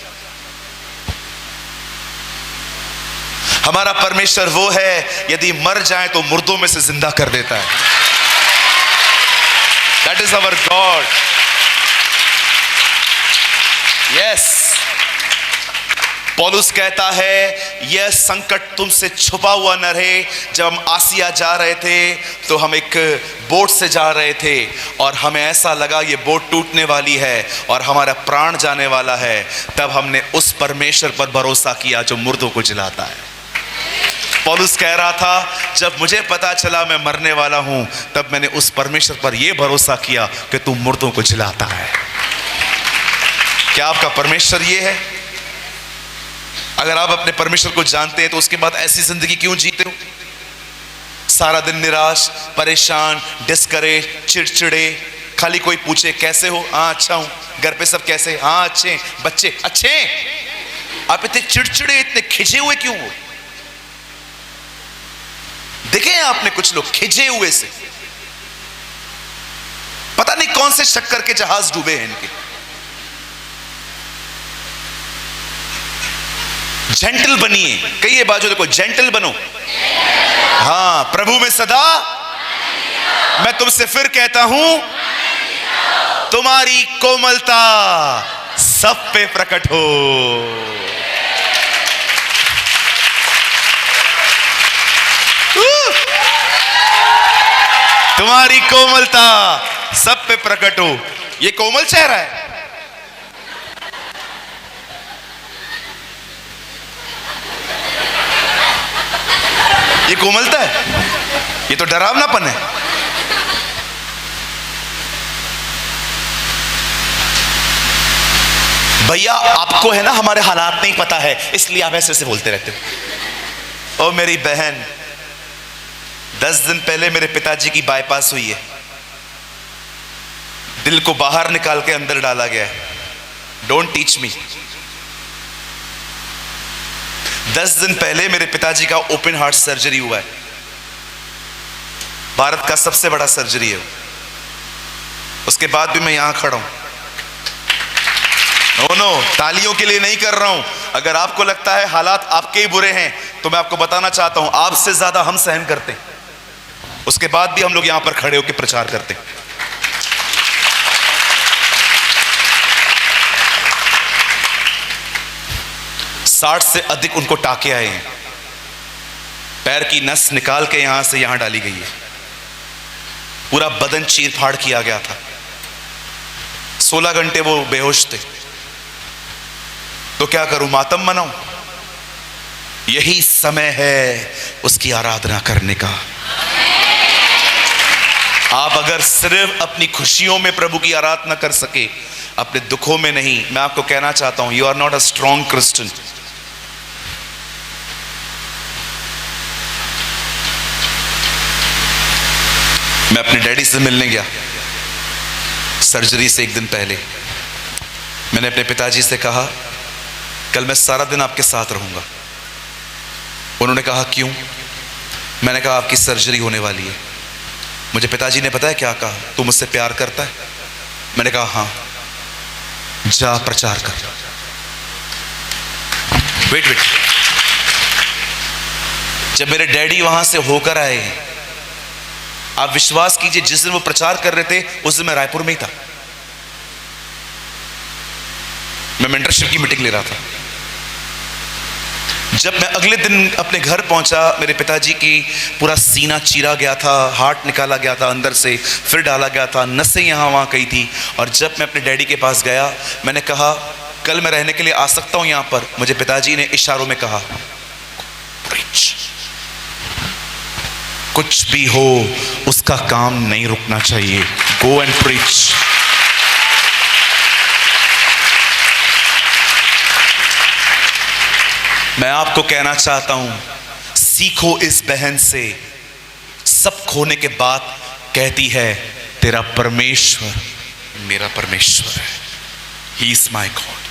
हमारा परमेश्वर वो है, यदि मर जाए तो मुर्दों में से जिंदा कर देता है। That is our God. Yes, पौलुस कहता है यह संकट तुमसे छुपा हुआ न रहे। जब हम आसिया जा रहे थे तो हम एक बोट से जा रहे थे और हमें ऐसा लगा ये बोट टूटने वाली है और हमारा प्राण जाने वाला है। तब हमने उस परमेश्वर पर भरोसा किया जो मुर्दों को जिलाता है। पौलुस कह रहा था जब मुझे पता चला मैं मरने वाला हूं तब मैंने उस परमेश्वर पर यह भरोसा किया कि तू मुर्दों को जिलाता है। क्या आपका परमेश्वर ये है? अगर आप अपने परमेश्वर को जानते हैं तो उसके बाद ऐसी जिंदगी क्यों जीते हो? सारा दिन निराश, परेशान, डिस्करेज, चिड़चिड़े, खाली कोई पूछे कैसे हो, हाँ अच्छा हूं, घर पे सब कैसे, हाँ अच्छे, बच्चे अच्छे। आप इतने चिड़चिड़े, इतने खिंचे हुए क्यों हो? देखे आपने कुछ लोग खिंचे हुए से, पता नहीं कौन से शक्कर के जहाज डूबे हैं इनके। जेंटल बनिए, कहिए बाजू देखो, जेंटल बनो। हाँ, प्रभु में सदा। मैं तुमसे फिर कहता हूं तुम्हारी कोमलता सब पे प्रकट हो। तुम्हारी कोमलता सब पे प्रकट हो। ये कोमल चेहरा है। ये कोमलता है? ये तो डरावनापन है। भैया आपको है ना हमारे हालात नहीं पता है इसलिए आप ऐसे ऐसे बोलते रहते हो। ओ मेरी बहन, 10 दिन पहले मेरे पिताजी की बाईपास हुई है। दिल को बाहर निकाल के अंदर डाला गया है। Don't teach me. 10 दिन पहले मेरे पिताजी का ओपन हार्ट सर्जरी हुआ है। भारत का सबसे बड़ा सर्जरी है। उसके बाद भी मैं यहां खड़ा हूं। नो, तालियों के लिए नहीं कर रहा हूं। अगर आपको लगता है हालात आपके ही बुरे हैं तो मैं आपको बताना चाहता हूं आपसे ज्यादा हम सहन करते हैं। उसके बाद भी हम लोग यहां पर खड़े होकर प्रचार करते हैं। 60 से अधिक उनको टाके आए हैं। पैर की नस निकाल के यहां से यहां डाली गई है। पूरा बदन चीर फाड़ किया गया था। 16 घंटे वो बेहोश थे। तो क्या करूं, मातम मनाऊं? यही समय है उसकी आराधना करने का। आप अगर सिर्फ अपनी खुशियों में प्रभु की आराधना कर सके, अपने दुखों में नहीं, मैं आपको कहना चाहता हूं you are not a strong Christian. मैं अपने डैडी से मिलने गया सर्जरी से 1 दिन पहले। मैंने अपने पिताजी से कहा कल मैं सारा दिन आपके साथ रहूंगा। उन्होंने कहा क्यों? मैंने कहा आपकी सर्जरी होने वाली है। मुझे पिताजी ने पता है क्या कहा? तू मुझसे प्यार करता है? मैंने कहा हाँ। जा प्रचार कर। वेट। जब मेरे डैडी वहां से होकर आए, आप विश्वास कीजिए जिस दिन वो प्रचार कर रहे थे उस दिन मैं रायपुर में ही था। मैं मेंटरशिप की मीटिंग ले रहा था। जब मैं अगले दिन अपने घर पहुंचा, मेरे पिताजी की पूरा सीना चीरा गया था, हार्ट निकाला गया था अंदर से, फिर डाला गया था, नसें यहाँ वहाँ कही थी। और जब मैं अपने डैडी के पास गया, मैंने कहा कल मैं रहने के लिए आ सकता हूँ यहाँ पर? मुझे पिताजी ने इशारों में कहा प्रीच। कुछ भी हो उसका काम नहीं रुकना चाहिए। Go and preach. मैं आपको कहना चाहता हूं सीखो इस बहन से। सब खोने के बाद कहती है तेरा परमेश्वर मेरा परमेश्वर है। He is my God.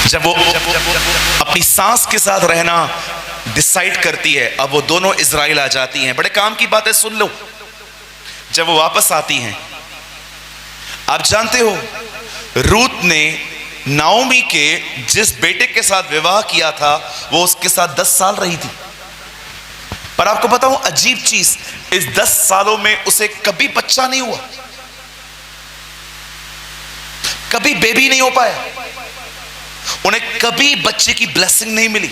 जब वो अपनी सांस के साथ रहना डिसाइड करती है, अब वो दोनों इजराइल आ जाती हैं। बड़े काम की बात है, सुन लो। जब वो वापस आती हैं, आप जानते हो रूत ने नाओमी के जिस बेटे के साथ विवाह किया था वो उसके साथ 10 साल रही थी। पर आपको बताऊं अजीब चीज, इस 10 सालों में उसे कभी बच्चा नहीं हुआ। कभी बेबी नहीं हो पाया, उन्हें कभी बच्चे की ब्लेसिंग नहीं मिली।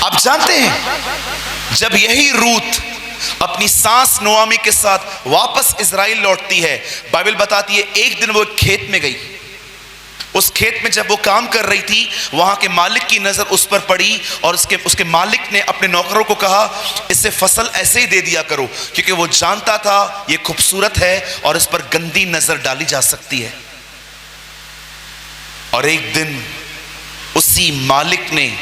आप जानते हैं जब यही रूत अपनी सास नोआमी के साथ वापस इजराइल लौटती है, बाइबल बताती है एक दिन वो खेत में गई। उस खेत में जब वो काम कर रही थी, वहां के मालिक की नजर उस पर पड़ी और उसके मालिक ने अपने नौकरों को कहा इसे फसल ऐसे ही दे दिया करो, क्योंकि वो जानता था ये खूबसूरत है और इस पर गंदी नजर डाली जा सकती है। और एक दिन उसी मालिक ने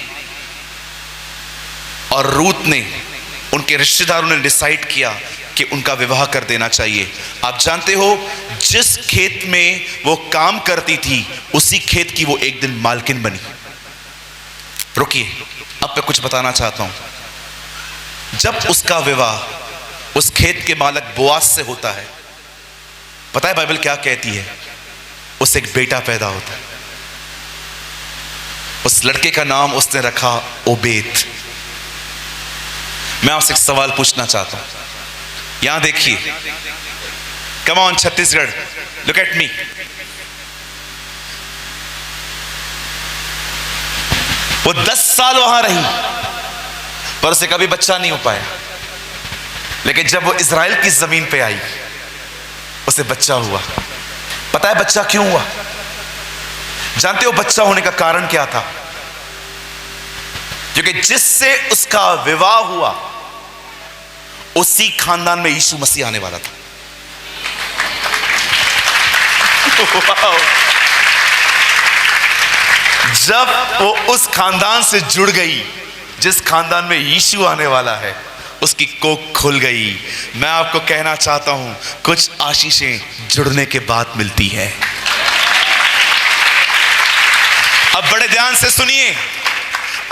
और रूत ने, उनके रिश्तेदारों ने डिसाइड किया कि उनका विवाह कर देना चाहिए। आप जानते हो जिस खेत में वो काम करती थी उसी खेत की वो एक दिन मालकिन बनी। रुकिए, अब मैं कुछ बताना चाहता हूं। जब उसका विवाह उस खेत के मालिक बोआज से होता है, पता है बाइबल क्या कहती है? उसे एक बेटा पैदा होता है। उस लड़के का नाम उसने रखा ओबेद। मैं आपसे एक सवाल पूछना चाहता हूं, यहां देखिए, come on Chhattisgarh, look at me. वो 10 साल वहां रही पर उसे कभी बच्चा नहीं हो पाया, लेकिन जब वो इजराइल की जमीन पे आई उसे बच्चा हुआ। पता है बच्चा क्यों हुआ? जानते हो बच्चा होने का कारण क्या था? क्योंकि जिससे उसका विवाह हुआ उसी खानदान में यीशु मसीह आने वाला था। जब वो उस खानदान से जुड़ गई जिस खानदान में यीशु आने वाला है, उसकी कोख खुल गई। मैं आपको कहना चाहता हूं कुछ आशीषें जुड़ने के बाद मिलती है। अब बड़े ध्यान से सुनिए,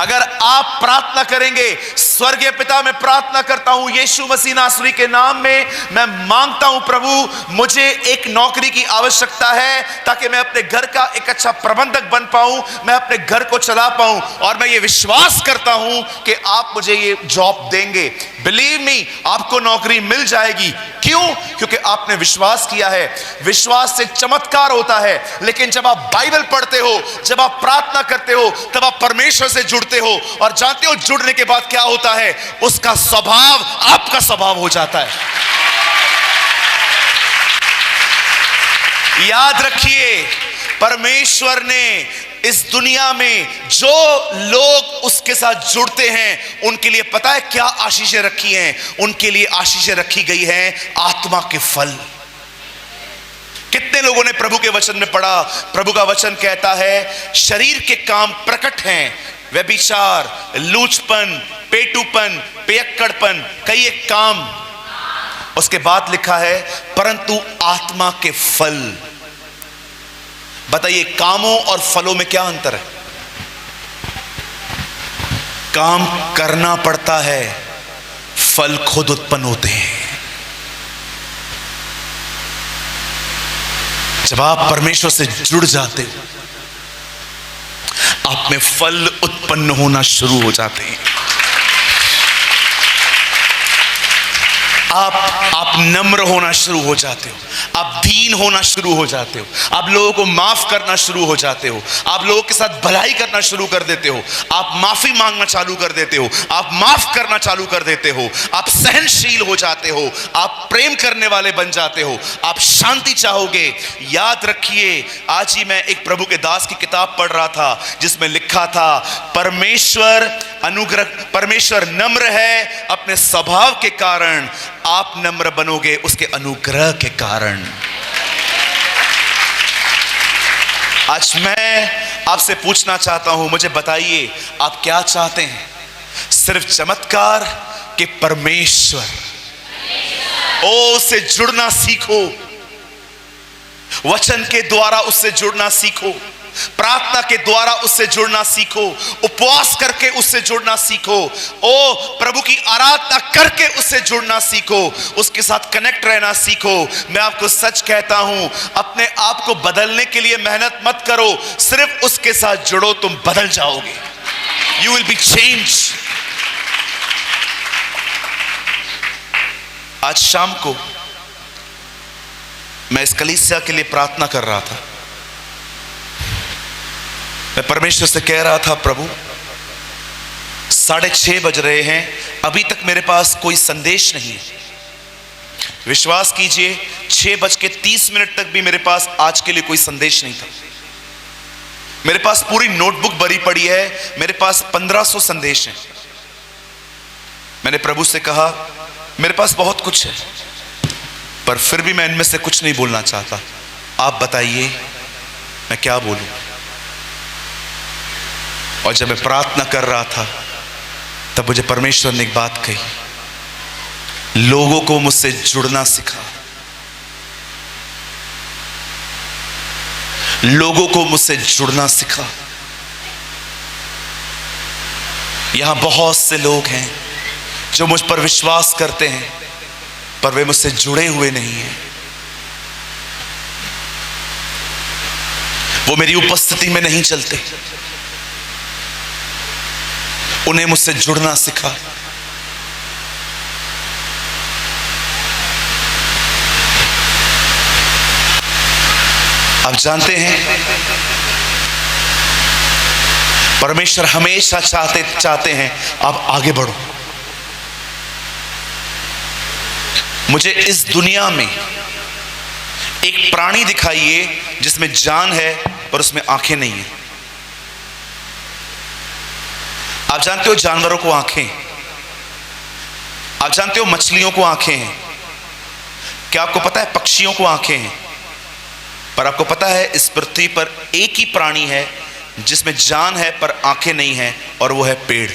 अगर आप प्रार्थना करेंगे, स्वर्गीय पिता मैं प्रार्थना करता हूं यीशु मसीह नासरी के नाम में, मैं मांगता हूं प्रभु मुझे एक नौकरी की आवश्यकता है ताकि मैं अपने घर का एक अच्छा प्रबंधक बन पाऊं, मैं अपने घर को चला पाऊं, और मैं ये विश्वास करता हूं कि आप मुझे ये जॉब देंगे। बिलीव मी, आपको नौकरी मिल जाएगी। क्यों? क्योंकि आपने विश्वास किया है। विश्वास से चमत्कार होता है, लेकिन जब आप बाइबल पढ़ते हो, जब आप प्रार्थना करते हो, तब आप परमेश्वर से जुड़ते हो। और जानते हो जुड़ने के बाद क्या होता है? उसका स्वभाव आपका स्वभाव हो जाता है। याद रखिए, परमेश्वर ने इस दुनिया में जो लोग उसके साथ जुड़ते हैं उनके लिए पता है क्या आशीषें रखी हैं? उनके लिए आशीषें रखी गई हैं आत्मा के फल। कितने लोगों ने प्रभु के वचन में पढ़ा? प्रभु का वचन कहता है शरीर के काम प्रकट हैं, व्यभिचार, लूचपन, पेटूपन, पियक्कड़पन, कई एक काम। उसके बाद लिखा है परंतु आत्मा के फल। बताइए कामों और फलों में क्या अंतर है? काम करना पड़ता है, फल खुद उत्पन्न होते हैं। जब आप परमेश्वर से जुड़ जाते हो, आप में फल उत्पन्न होना शुरू हो जाते हैं। आप नम्र होना शुरू हो जाते हो, आप दीन होना शुरू हो जाते हो, आप लोगों को माफ करना शुरू हो जाते हो, आप लोगों के साथ भलाई करना शुरू कर देते हो, आप माफी मांगना चालू कर देते हो, आप माफ करना चालू कर देते हो, आप सहनशील हो जाते हो, आप प्रेम करने वाले बन जाते हो, आप शांति चाहोगे। याद रखिए, आज ही मैं एक प्रभु के दास की किताब पढ़ रहा था जिसमें लिखा था परमेश्वर नम्र है अपने स्वभाव के कारण, आप नम्र बनोगे उसके अनुग्रह के कारण। आज मैं आपसे पूछना चाहता हूं, मुझे बताइए आप क्या चाहते हैं? सिर्फ चमत्कार कि परमेश्वर? उससे जुड़ना सीखो, वचन के द्वारा उससे जुड़ना सीखो, प्रार्थना के द्वारा उससे जुड़ना सीखो, उपवास करके उससे जुड़ना सीखो, प्रभु की आराधना करके उससे जुड़ना सीखो, उसके साथ कनेक्ट रहना सीखो। मैं आपको सच कहता हूं, अपने आप को बदलने के लिए मेहनत मत करो, सिर्फ उसके साथ जुड़ो, तुम बदल जाओगे। You will be change. आज शाम को मैं इस कलीसिया के लिए प्रार्थना कर रहा था। मैं परमेश्वर से कह रहा था, प्रभु 6:30 बज रहे हैं, अभी तक मेरे पास कोई संदेश नहीं है। विश्वास कीजिए 6:30 तक भी मेरे पास आज के लिए कोई संदेश नहीं था। मेरे पास पूरी नोटबुक भरी पड़ी है, मेरे पास 1500 संदेश हैं। मैंने प्रभु से कहा, मेरे पास बहुत कुछ है, पर फिर भी मैं इनमें से कुछ नहीं बोलना चाहता। आप बताइए मैं क्या बोलूं। और जब मैं प्रार्थना कर रहा था तब मुझे परमेश्वर ने एक बात कही, लोगों को मुझसे जुड़ना सिखा, लोगों को मुझसे जुड़ना सिखा। यहां बहुत से लोग हैं जो मुझ पर विश्वास करते हैं, पर वे मुझसे जुड़े हुए नहीं हैं। वो मेरी उपस्थिति में नहीं चलते। उन्हें मुझसे जुड़ना सिखा। आप जानते हैं, परमेश्वर हमेशा चाहते हैं आप आगे बढ़ो। मुझे इस दुनिया में एक प्राणी दिखाइए जिसमें जान है पर उसमें आंखें नहीं है। आप जानते हो जानवरों को आंखें, आप जानते हो मछलियों को आंखें हैं। क्या आपको पता है पक्षियों को आंखें हैं? पर आपको पता है इस पृथ्वी पर एक ही प्राणी है जिसमें जान है पर आंखें नहीं है, और वो है पेड़।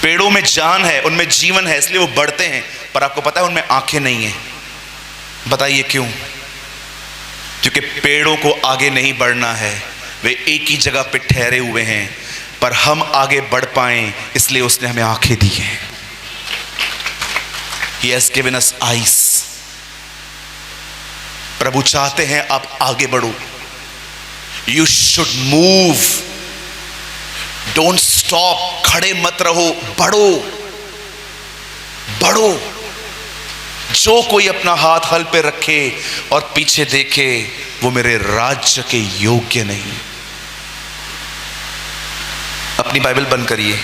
पेड़ों में जान है, उनमें जीवन है, इसलिए वो बढ़ते हैं, पर आपको पता है उनमें आंखें नहीं है। बताइए क्यों? क्योंकि पेड़ों को आगे नहीं बढ़ना है, वे एक ही जगह पे ठहरे हुए हैं। पर हम आगे बढ़ पाएं इसलिए उसने हमें आंखें दी हैं। He has given us eyes। प्रभु चाहते हैं आप आगे बढ़ो। You should move, don't stop। खड़े मत रहो, बढ़ो बढ़ो। जो कोई अपना हाथ हल पे रखे और पीछे देखे वो मेरे राज्य के योग्य नहीं। अपनी बाइबल बंद करिए,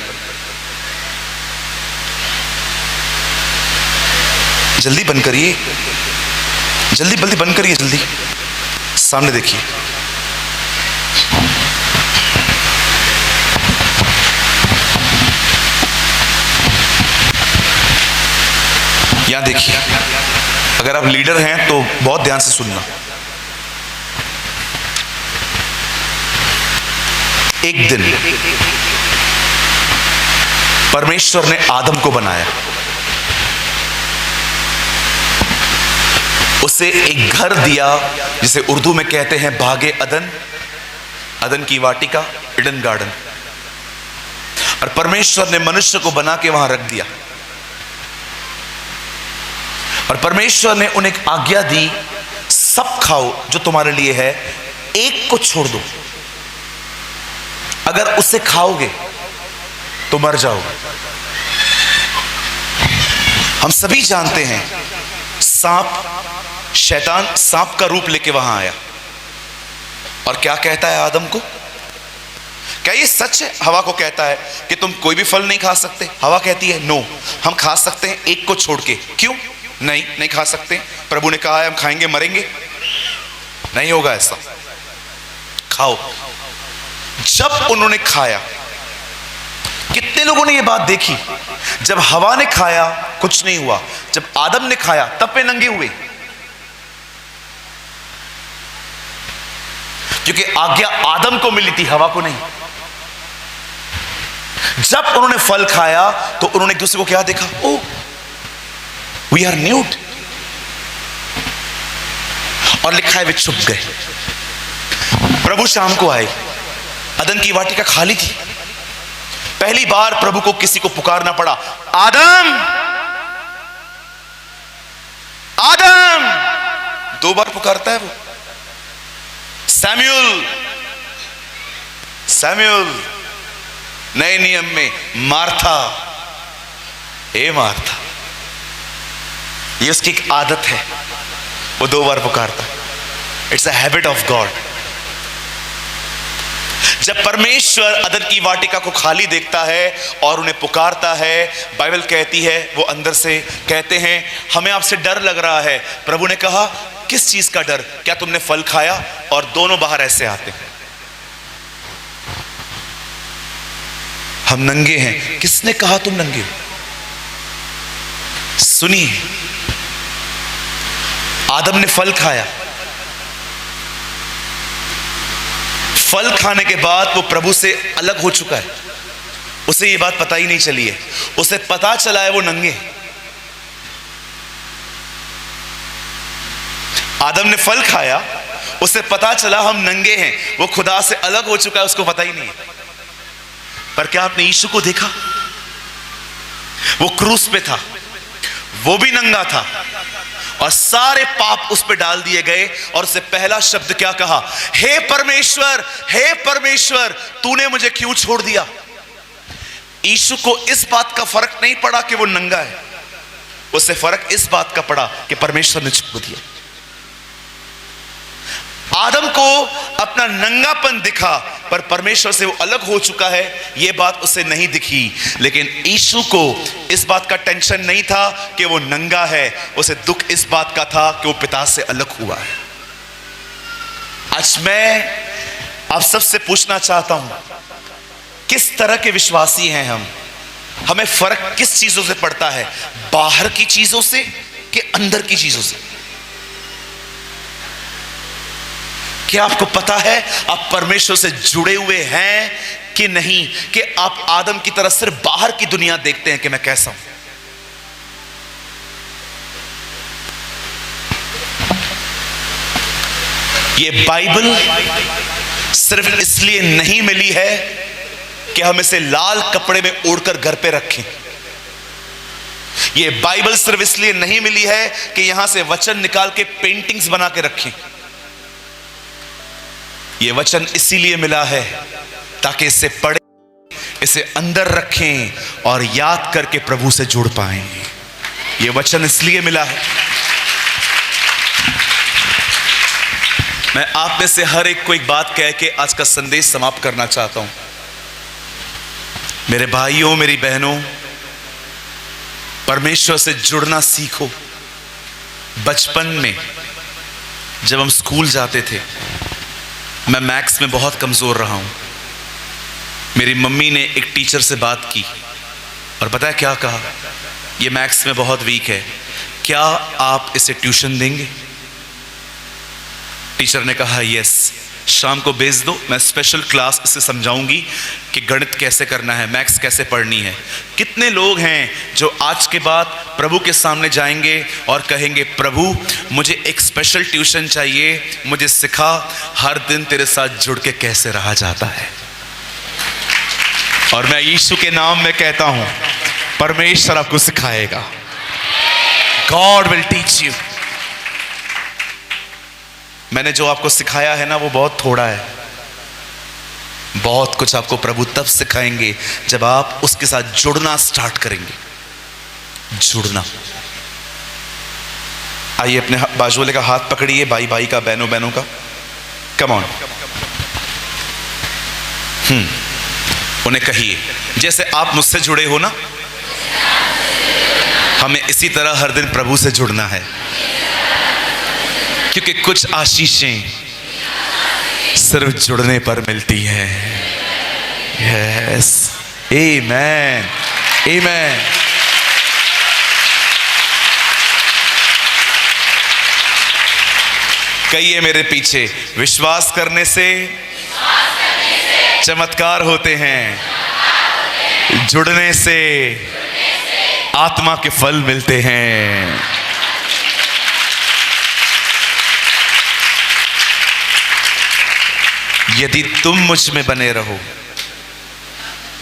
जल्दी बंद करिए, जल्दी जल्दी बंद करिए, जल्दी सामने देखिए। यहां देखिए, अगर आप लीडर हैं तो बहुत ध्यान से सुनना। एक दिन परमेश्वर ने आदम को बनाया, उसे एक घर दिया जिसे उर्दू में कहते हैं बागे अदन, अदन की वाटिका, ईडन गार्डन। और परमेश्वर ने मनुष्य को बना के वहां रख दिया। और परमेश्वर ने उन्हें एक आज्ञा दी, सब खाओ जो तुम्हारे लिए है, एक को छोड़ दो। अगर उसे खाओगे तो मर जाओगे। हम सभी जानते हैं सांप, शैतान सांप का रूप लेके वहां आया और क्या कहता है आदम को? क्या ये सच है? हवा को कहता है कि तुम कोई भी फल नहीं खा सकते। हवा कहती है नो, हम खा सकते हैं एक को छोड़ के। क्यों? नहीं खा सकते। प्रभु ने कहा है हम खाएंगे मरेंगे, नहीं होगा ऐसा, खाओ। जब उन्होंने खाया, कितने लोगों ने यह बात देखी? जब हवा ने खाया कुछ नहीं हुआ, जब आदम ने खाया तब वे नंगे हुए, क्योंकि आज्ञा आदम को मिली थी, हवा को नहीं। जब उन्होंने फल खाया तो उन्होंने एक दूसरे को क्या देखा? Oh we are nude. और लिखा है वे छुप गए। प्रभु शाम को आए, अदन की वाटिका खाली थी। पहली बार प्रभु को किसी को पुकारना पड़ा, आदम आदम। 2 बार पुकारता है वो, सैमुअल सैमुअल। नए नियम में मार्था, ए मार्था। ये उसकी एक आदत है, वो 2 बार पुकारता है। It's a habit of God. जब परमेश्वर अदन की वाटिका को खाली देखता है और उन्हें पुकारता है, बाइबल कहती है वो अंदर से कहते हैं हमें आपसे डर लग रहा है। प्रभु ने कहा किस चीज का डर, क्या तुमने फल खाया? और दोनों बाहर ऐसे आते हैं, हम नंगे हैं। किसने कहा तुम नंगे हो? सुनिए, आदम ने फल खाया, फल खाने के बाद वो प्रभु से अलग हो चुका है। उसे ये बात पता ही नहीं चली है, उसे पता चला है वो नंगे हैं। आदम ने फल खाया, उसे पता चला हम नंगे हैं, वो खुदा से अलग हो चुका है, उसको पता ही नहीं है। पर क्या आपने यीशु को देखा? वो क्रूस पे था, वो भी नंगा था और सारे पाप उस पे डाल दिए गए। और उससे पहला शब्द क्या कहा? हे परमेश्वर, हे परमेश्वर, तूने मुझे क्यों छोड़ दिया? यीशु को इस बात का फर्क नहीं पड़ा कि वो नंगा है, उससे फर्क इस बात का पड़ा कि परमेश्वर ने छोड़ दिया। आदम को अपना नंगापन दिखा, पर परमेश्वर से वो अलग हो चुका है, ये बात उसे नहीं दिखी। लेकिन यीशु को इस बात का टेंशन नहीं था कि वो नंगा है, उसे दुख इस बात का था कि वो पिता से अलग हुआ है। आज मैं आप सबसे पूछना चाहता हूं, किस तरह के विश्वासी हैं हम? हमें फर्क किस चीजों से पड़ता है, बाहर की चीजों से कि अंदर की चीजों से? क्या आपको पता है आप परमेश्वर से जुड़े हुए हैं कि नहीं? कि आप आदम की तरह सिर्फ बाहर की दुनिया देखते हैं कि मैं कैसा हूं? ये बाइबल सिर्फ इसलिए नहीं मिली है कि हम इसे लाल कपड़े में ओढ़कर घर पे रखें। ये बाइबल सिर्फ इसलिए नहीं मिली है कि यहां से वचन निकाल के पेंटिंग्स बना के रखें। ये वचन इसीलिए मिला है ताकि इसे पढ़ें, इसे अंदर रखें और याद करके प्रभु से जुड़ पाएं। ये वचन इसलिए मिला है। मैं आप में से हर एक को एक बात कह के आज का संदेश समाप्त करना चाहता हूं। मेरे भाइयों, मेरी बहनों, परमेश्वर से जुड़ना सीखो। बचपन में जब हम स्कूल जाते थे, मैं मैथ्स में बहुत कमजोर रहा हूं। मेरी मम्मी ने एक टीचर से बात की और पता है क्या कहा? ये मैथ्स में बहुत वीक है, क्या आप इसे ट्यूशन देंगे? टीचर ने कहा यस, शाम को भेज दो, मैं स्पेशल क्लास इसे समझाऊंगी कि गणित कैसे करना है, मैथ्स कैसे पढ़नी है। कितने लोग हैं जो आज के बाद प्रभु के सामने जाएंगे और कहेंगे प्रभु मुझे एक स्पेशल ट्यूशन चाहिए, मुझे सिखा हर दिन तेरे साथ जुड़ के कैसे रहा जाता है। और मैं यीशु के नाम में कहता हूं, परमेश्वर आपको सिखाएगा। God will teach you. मैंने जो आपको सिखाया है ना, वो बहुत थोड़ा है। बहुत कुछ आपको प्रभु तब सिखाएंगे जब आप उसके साथ जुड़ना स्टार्ट करेंगे। जुड़ना। आइए अपने बाजू वाले का हाथ पकड़िए, भाई भाई का, बहनों बहनों का। Come on. उन्हें कहिए जैसे आप मुझसे जुड़े हो ना, हमें इसी तरह हर दिन प्रभु से जुड़ना है, क्योंकि कुछ आशीषें सिर्फ जुड़ने पर मिलती हैं। यस, आमेन, आमेन। कहिए मेरे पीछे, विश्वास करने से चमत्कार होते हैं, जुड़ने से आत्मा के फल मिलते हैं। यदि तुम मुझ में बने रहो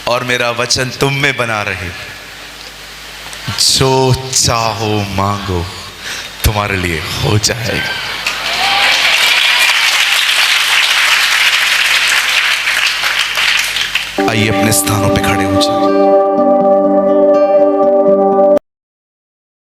और मेरा वचन तुम में बना रहे, जो चाहो मांगो तुम्हारे लिए हो जाएगा। आइए अपने स्थानों पे खड़े हो जाए।